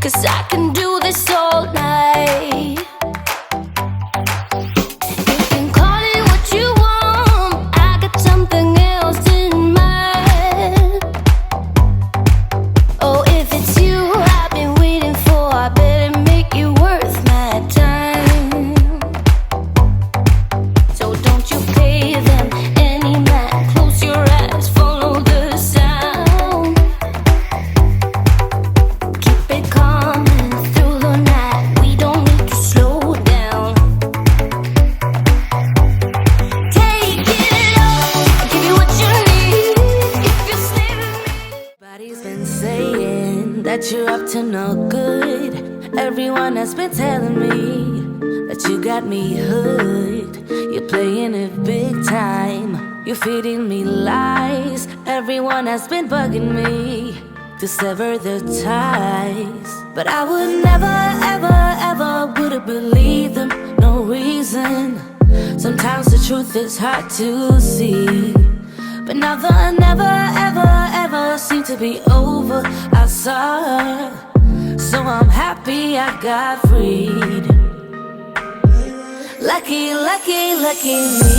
'cause I can do this all night. You can call it what you want, I got something else in mind. Oh, if it's you I've been waiting for, I better make you worth my time. So don't you pay them any mind, close your eyes, follow the sound. Keep it coming through the night, we don't need to slow down. Take it all, I'll give you what you need if you're slaving me. Everybody's been saying that you're up to no good. Everyone has been telling me that you got me hooked. You're playing it big time, you're feeding me lies. Everyone has been bugging me to sever the ties, but I would never, ever, ever would've believed them, no reason. Sometimes the truth is hard to see, but now the never, ever, ever seemed to be over. I saw her, so I'm happy I got freed. Lucky, lucky, lucky me.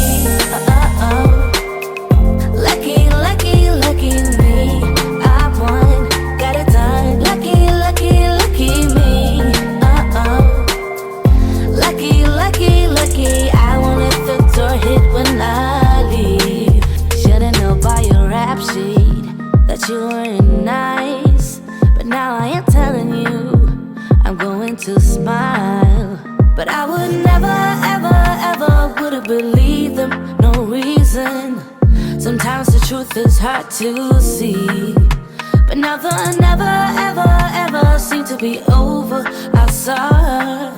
Lucky, lucky, lucky me. I won, got it done. Lucky, lucky, lucky me. Lucky, lucky, lucky. I won't let the door hit when I leave. Should've known by your rap sheet that you weren't nice, but now I am telling you I'm going to smile. But I would never, ever, ever would've believed them, no reason. Sometimes the truth is hard to see, but now the never, ever, ever seemed to be over. I saw her,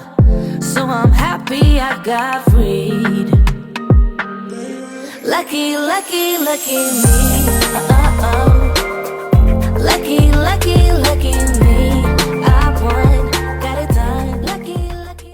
so I'm happy I got freed. Lucky, lucky, lucky me. Lucky, lucky, lucky me. I won, got it done. Lucky, lucky.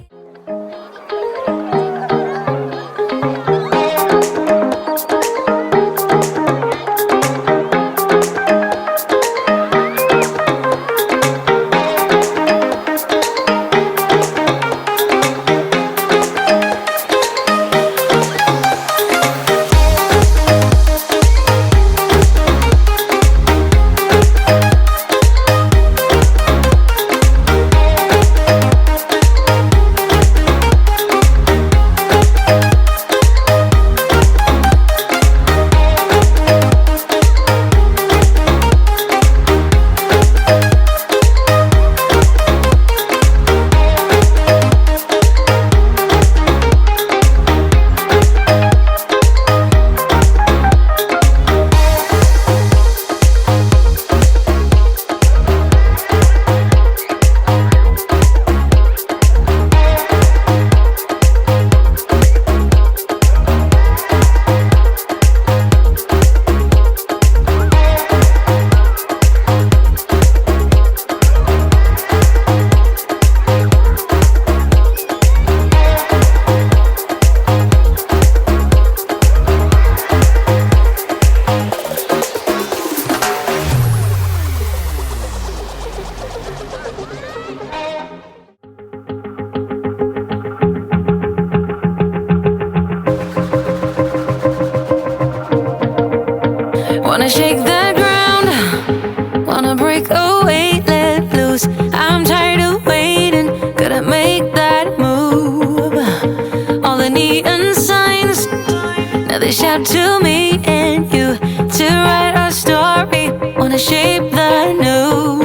Wanna shake the ground, wanna break away, let loose. I'm tired of waiting, gotta make that move. All the neon signs, now they shout to me and you to write our story. Wanna shape the news.